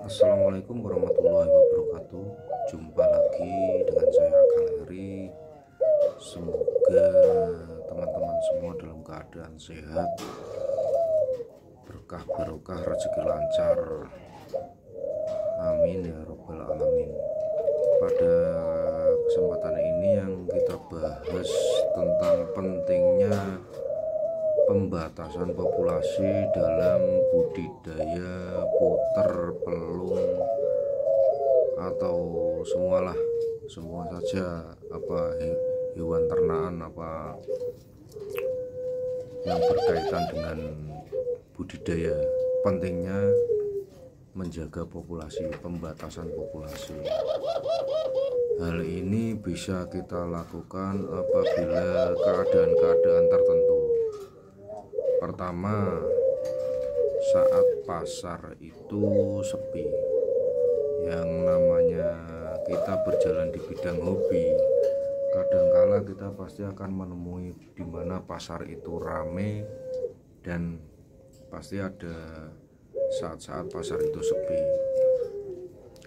Assalamualaikum warahmatullahi wabarakatuh. Jumpa lagi dengan saya Kang Eri. Semoga teman-teman semua dalam keadaan sehat, berkah barokah, rezeki lancar. Amin ya robbal alamin. Pada kesempatan ini yang kita bahas tentang pentingnya pembatasan populasi dalam budidaya puter, pelung, atau semua saja hewan ternakan yang berkaitan dengan budidaya. Pentingnya menjaga populasi, pembatasan populasi. Hal ini bisa kita lakukan apabila keadaan-keadaan tertentu. Pertama, saat pasar itu sepi. Yang namanya kita berjalan di bidang hobi, kadangkala kita pasti akan menemui di mana pasar itu rame, dan pasti ada saat-saat pasar itu sepi.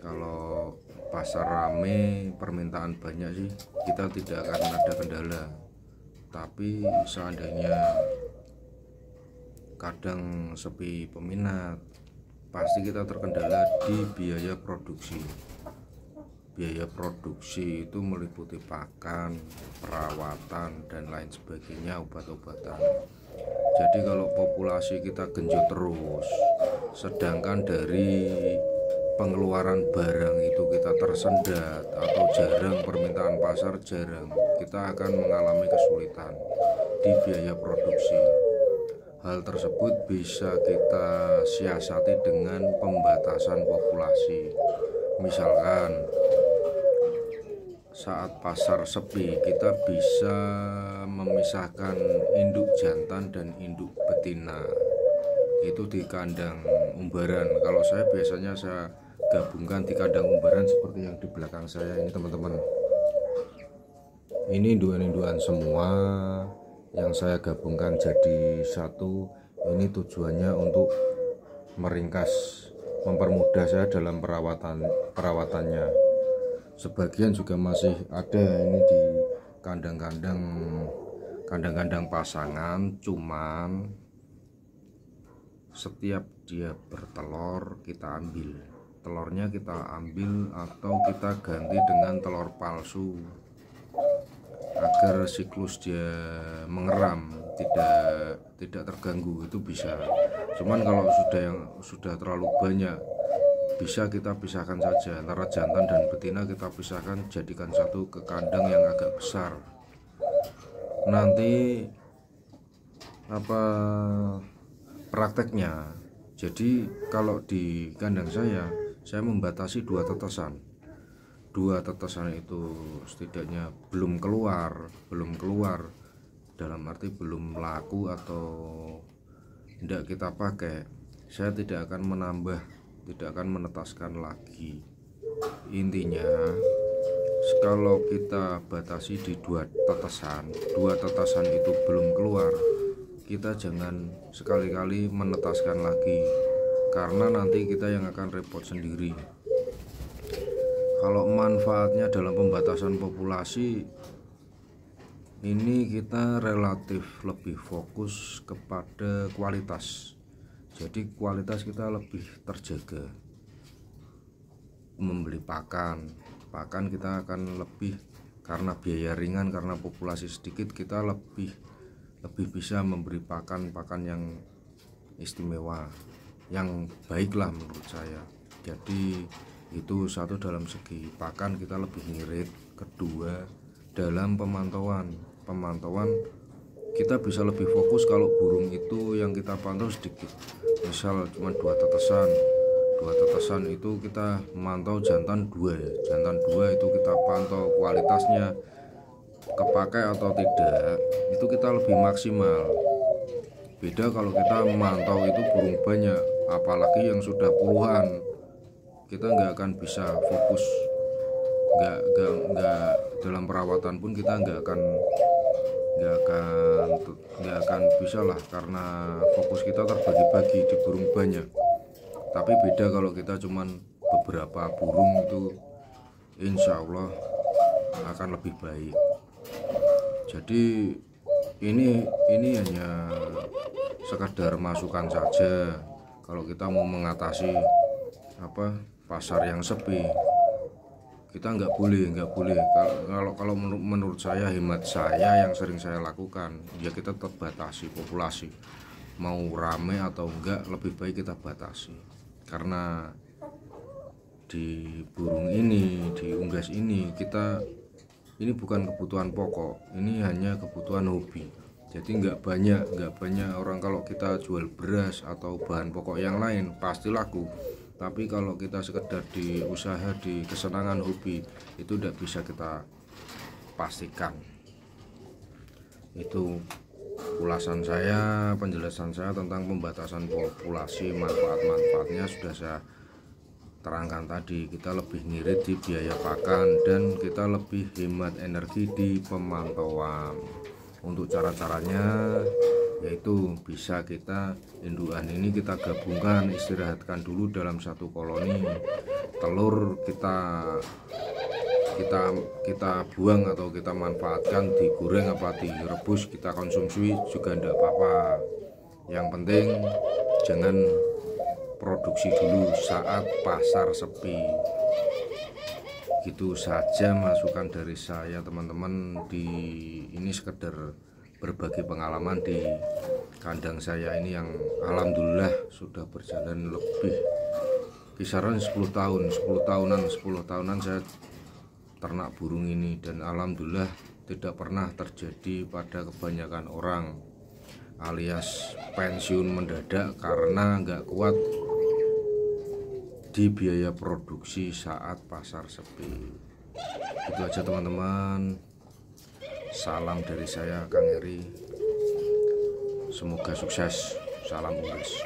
Kalau pasar rame, permintaan banyak sih, kita tidak akan ada kendala. Tapi seandainya kadang sepi peminat, pasti kita terkendala di biaya produksi. Biaya produksi itu meliputi pakan, perawatan, dan lain sebagainya, obat-obatan. Jadi kalau populasi kita genjot terus, sedangkan dari pengeluaran barang itu kita tersendat atau jarang, permintaan pasar jarang, kita akan mengalami kesulitan di biaya produksi. Hal tersebut bisa kita siasati dengan pembatasan populasi. Misalkan saat pasar sepi, kita bisa memisahkan induk jantan dan induk betina itu di kandang umbaran. Kalau saya biasanya saya gabungkan di kandang umbaran seperti yang di belakang saya ini, teman-teman. Ini induan-induan semua yang saya gabungkan jadi satu. Ini tujuannya untuk meringkas, mempermudah saya dalam perawatannya. Sebagian juga masih ada ini di kandang-kandang pasangan, cuman setiap dia bertelur kita ambil telurnya, atau kita ganti dengan telur palsu agar siklus dia mengeram tidak terganggu. Itu bisa. Cuman kalau sudah terlalu banyak, bisa kita pisahkan saja antara jantan dan betina. Kita pisahkan, jadikan satu ke kandang yang agak besar. Nanti prakteknya, jadi kalau di kandang saya membatasi dua tetesan itu setidaknya belum keluar dalam arti belum laku atau tidak kita pakai. Saya tidak akan menetaskan lagi. Intinya, kalau kita batasi di dua tetesan itu belum keluar, kita jangan sekali-kali menetaskan lagi, karena nanti kita yang akan repot sendiri. Kalau manfaatnya dalam pembatasan populasi ini, kita relatif lebih fokus kepada kualitas. Jadi kualitas kita lebih terjaga. Membeli pakan kita akan lebih, karena biaya ringan, karena populasi sedikit, kita lebih bisa memberi pakan yang istimewa, yang baiklah menurut saya. Jadi itu satu, dalam segi pakan kita lebih ngirit. Kedua, dalam pemantauan kita bisa lebih fokus. Kalau burung itu yang kita pantau sedikit, misal cuma dua tetesan itu kita memantau jantan dua itu kita pantau kualitasnya kepakai atau tidak, itu kita lebih maksimal. Beda kalau kita memantau itu burung banyak, apalagi yang sudah puluhan, kita nggak akan bisa fokus, nggak dalam perawatan pun kita nggak akan bisa lah, karena fokus kita terbagi-bagi di burung banyak. Tapi beda kalau kita cuman beberapa burung itu insya Allah akan lebih baik. Jadi ini hanya sekadar masukan saja. Kalau kita mau mengatasi pasar yang sepi, kita nggak boleh kalau menurut saya, hemat saya yang sering saya lakukan, ya kita tetap batasi populasi. Mau rame atau enggak, lebih baik kita batasi, karena di burung ini, di unggas ini, ini bukan kebutuhan pokok, ini hanya kebutuhan hobi. Jadi nggak banyak orang. Kalau kita jual beras atau bahan pokok yang lain pasti laku, tapi kalau kita sekedar di usaha, di kesenangan hobi, itu tidak bisa kita pastikan. Itu ulasan saya, penjelasan saya tentang pembatasan populasi. Manfaat-manfaatnya sudah saya terangkan tadi. Kita lebih ngirit di biaya pakan dan kita lebih hemat energi di pemantauan. Untuk cara-caranya yaitu bisa kita indukan ini kita gabungkan, istirahatkan dulu dalam satu koloni. Telur kita buang atau kita manfaatkan, digoreng apa direbus, kita konsumsi juga tidak apa-apa. Yang penting jangan produksi dulu saat pasar sepi. Gitu saja masukan dari saya, teman-teman. Ini sekedar berbagi pengalaman di kandang saya ini yang alhamdulillah sudah berjalan lebih kisaran 10 tahunan saya ternak burung ini, dan alhamdulillah tidak pernah terjadi pada kebanyakan orang, alias pensiun mendadak karena nggak kuat di biaya produksi saat pasar sepi. Itu aja teman-teman. Salam dari saya, Kang Eri. Semoga sukses. Salam unggas.